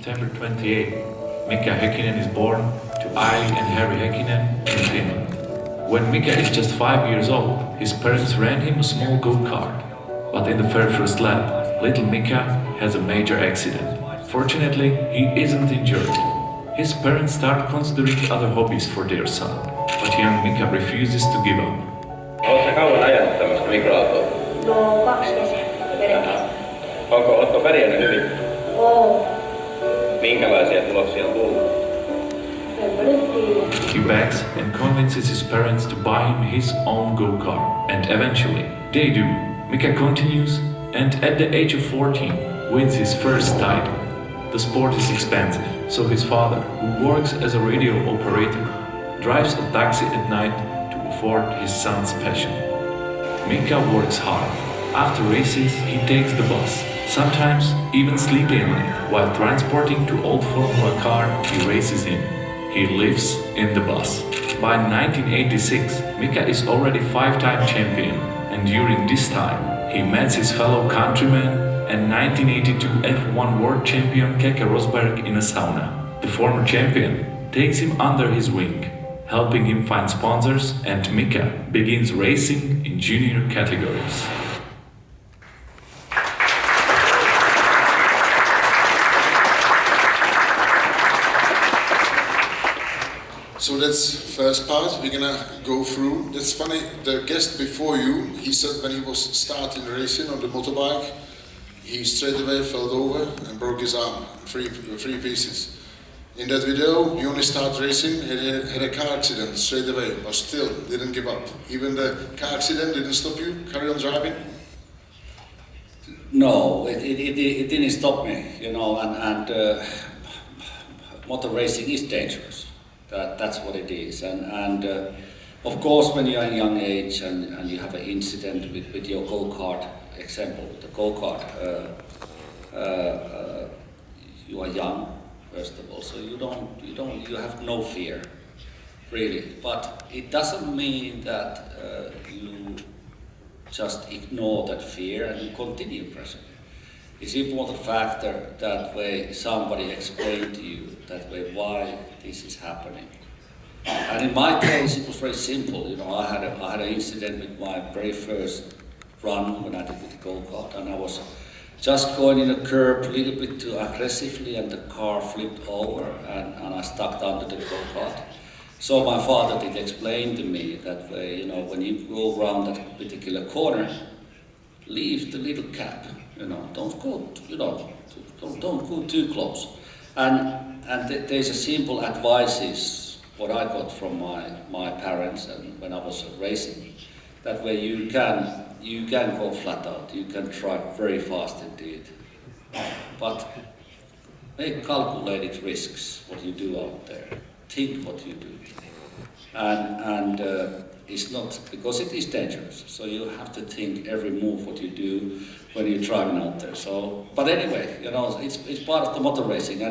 September 28, Mika Häkkinen is born to Aili and Harry Häkkinen in Finland. When Mika is just 5 years old, his parents rent him a small go-kart. But in the very first lap, little Mika has a major accident. Fortunately, he isn't injured. His parents start considering other hobbies for their son, but young Mika refuses to give up. Oletko kauan ajanut tämmöistä mikroautoa? No, 2 kesää. Oletko pärjännyt hyvin? Oo. Minkälaisia tuloksia on tullut? He begs and convinces his parents to buy him his own go-kart, and eventually, they do. Mika continues, and at the age of 14, wins his first title. The sport is expensive, so his father, who works as a radio operator, drives a taxi at night to afford his son's passion. Mika works hard. After races, he takes the bus, sometimes even sleeping in it, while transporting to old Formula car he races in. He lives in the bus. By 1986, Mika is already 5-time champion, and during this time, he met his fellow countryman and 1982 F1 world champion Keke Rosberg in a sauna. The former champion takes him under his wing, helping him find sponsors, and Mika begins racing in junior categories. So that's first part, we're gonna go through. That's funny, the guest before you, he said when he was starting racing on the motorbike, he straight away fell over and broke his arm, three pieces. In that video, he only started racing, had a car accident straight away, but still didn't give up. Even the car accident didn't stop you, carry on driving? No, it didn't stop me, you know, and motor racing is dangerous. That's what it is, and of course when you're at a young age and you have an incident with your go-kart, example with the go-kart, you are young first of all, so you have no fear really, but it doesn't mean that you just ignore that fear and you continue pressing. It's an important factor that way somebody explained to you that way why this is happening. And in my case it was very simple, you know, I had an incident with my very first run when I did the go-kart, and I was just going in a curb a little bit too aggressively and the car flipped over and I stuck under the go-kart. So my father did explain to me that way, you know, when you go around that particular corner, leave the little gap. You know, don't go too close. And there's a simple advice what I got from my parents and when I was racing. That way you can go flat out. You can drive very fast indeed, but make calculated risks what you do out there. Think what you do, and it's not because it is dangerous. So you have to think every move what you do when you're driving out there. So, but anyway, you know, it's part of the motor racing,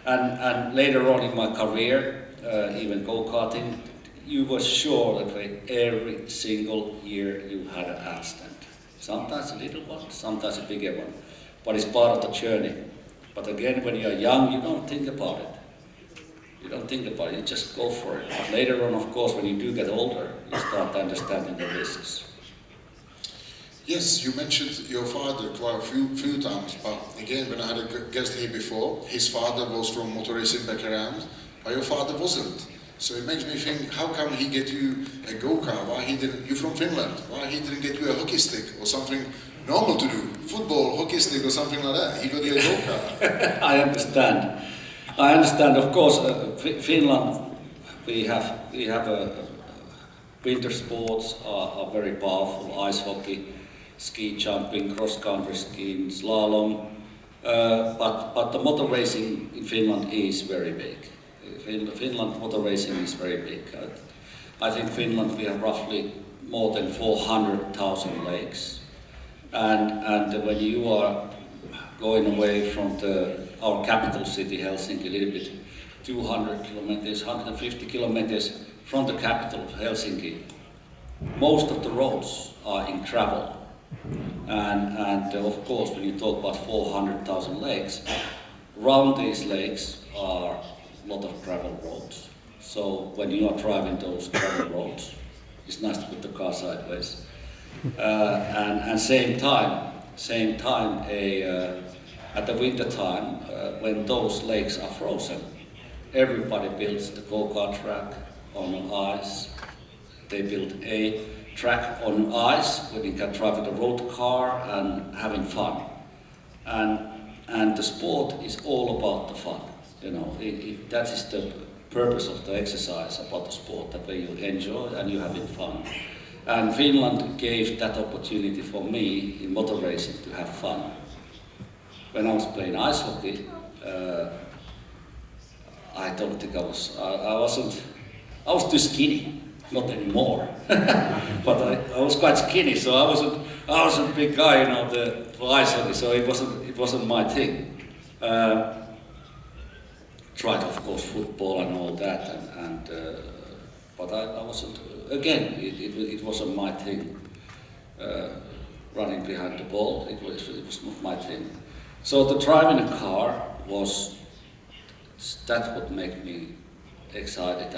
and later on in my career, even go-karting, you were sure that every single year you had an accident. Sometimes a little one, sometimes a bigger one, but it's part of the journey. But again, when you're young, you don't think about it. You don't think about it, you just go for it. But later on, of course, when you do get older, you start understanding the risks. Yes, you mentioned your father quite a few times, but again, when I had a guest here before, his father was from motor racing background, but your father wasn't. So it makes me think, how come he get you a go-kart? Why he didn't? You're from Finland. Why he didn't get you a hockey stick or something normal to do? Football, hockey stick, or something like that. He got you a go-kart. I understand. Of course, Finland. We have winter sports are very powerful. Ice hockey, ski jumping, cross-country skiing, slalom. But the motor racing in Finland is very big. Finland motor racing is very big. I think Finland we have roughly more than 400,000 lakes, and when you are going away from our capital city Helsinki, a little bit 200 kilometers, 150 kilometers from the capital of Helsinki, most of the roads are in gravel, and of course when you talk about 400,000 lakes, around these lakes are a lot of gravel roads. So when you are driving those gravel roads, it's nice to put the car sideways. And same time, at the winter time, when those lakes are frozen, everybody builds the go-kart track on ice. They build a track on ice where you can drive with a road car and having fun. And the sport is all about the fun. You know, that is the purpose of the exercise about the sport, that way you enjoy and you're having fun. And Finland gave that opportunity for me in motor racing to have fun. When I was playing ice hockey, I don't think I was too skinny, not anymore. But I was quite skinny, so I wasn't a big guy, you know, for ice hockey, so it wasn't my thing. Tried, of course, football and all that, but I wasn't. Again, it wasn't my thing. Running behind the ball, it was not my thing. So the driving a car that's what made me excited,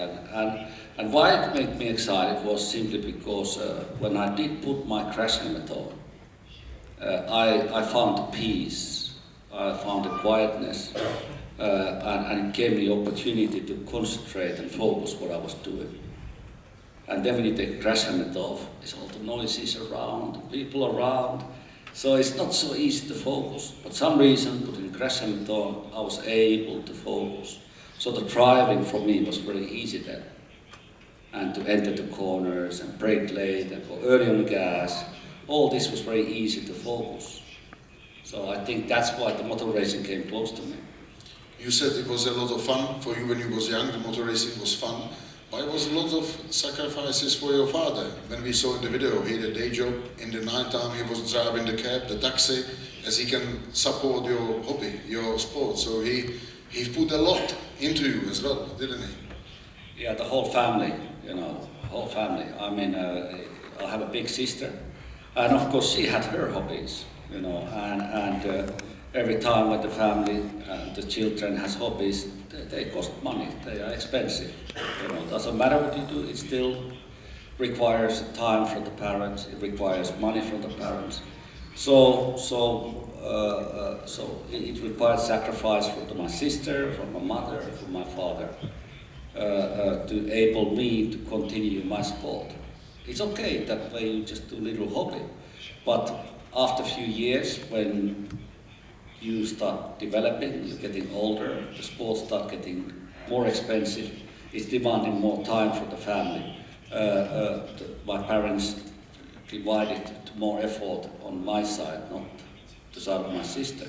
and why it made me excited was simply because when I did put my crash helmet on, I found peace, I found a quietness, and it gave me the opportunity to concentrate and focus what I was doing. And then when you take the crash helmet off, it's all the noises around, the people around, so it's not so easy to focus. But some reason, putting the crash helmet on, I was able to focus. So the driving for me was very easy then. And to enter the corners and brake late and go early on the gas, all this was very easy to focus. So I think that's why the motor racing came close to me. You said it was a lot of fun for you when you was young, the motor racing was fun. But it was a lot of sacrifices for your father. When we saw in the video, he had a day job. In the night time, he was driving the cab, the taxi, as he can support your hobby, your sport. So he put a lot into you as well, didn't he? Yeah, the whole family, you know, whole family. I mean, I have a big sister, and of course she had her hobbies, you know, and every time when the family, the children has hobbies, they cost money, they are expensive. You know, doesn't matter what you do, it still requires time from the parents, it requires money from the parents. So it required sacrifice from my sister, from my mother, from my father, to enable me to continue my sport. It's okay that way you just do little hobby, but after a few years, when you start developing, you're getting older, the sports start getting more expensive, it's demanding more time from the family. My parents divided more effort on my side, not the side of my sister.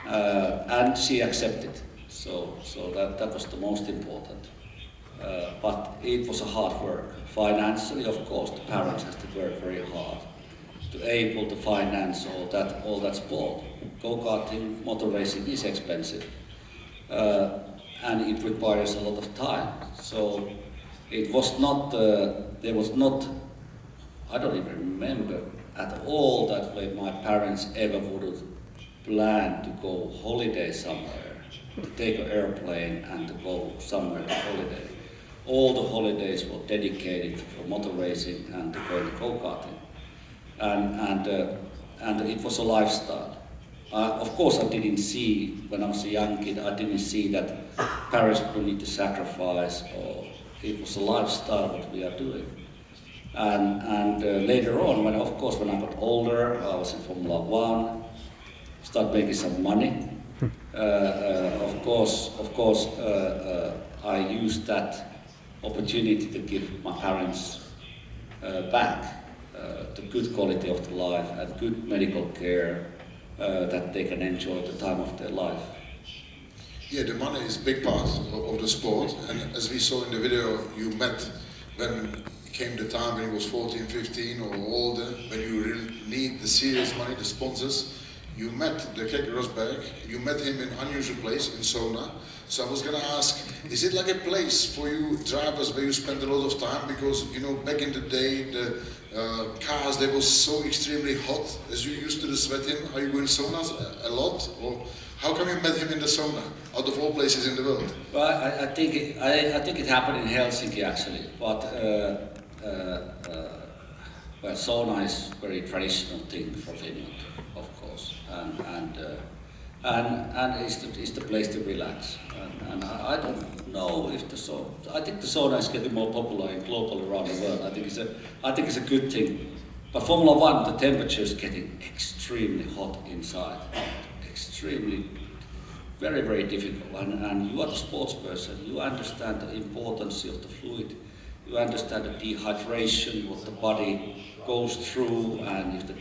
And she accepted, so that was the most important. But it was a hard work. Financially, of course, the parents have to work very hard to able to finance all that sport. Go-karting, motor racing is expensive, and it requires a lot of time. So it was not, there was not, I don't even remember at all that way my parents ever would have planned to go holiday somewhere, to take an airplane and to go somewhere to holiday. All the holidays were dedicated for motor racing and to go to go-karting. And it was a lifestyle. Of course, I didn't see, when I was a young kid, I didn't see that parents would need to sacrifice, or it was a lifestyle what we are doing. And later on, when I got older, I was in Formula 1, started making some money. Of course, I used that opportunity to give my parents back the good quality of the life and good medical care that they can enjoy the time of their life. Yeah, the money is a big part of the sport, and as we saw in the video, you met when it came the time when you was 14, 15 or older, when you really need the serious money, the sponsors. You met the Kek Rosberg, you met him in an unusual place in Solna. So I was going to ask, is it like a place for you drivers where you spend a lot of time? Because, you know, back in the day, the cars, they were so extremely hot. As you used to the sweating, are you going saunas a lot? Or How come you met him in the sauna, out of all places in the world? Well, I think it happened in Helsinki actually, but well, sauna is very traditional thing for Finland, of course, and it's the place to relax. And I don't know if the sauna. I think the sauna is getting more popular and global around the world. I think it's a good thing. But Formula One, the temperature is getting extremely hot inside, extremely, very, very difficult. And you are the sports person. You understand the importance of the fluid. You understand the dehydration, what the body goes through, and if the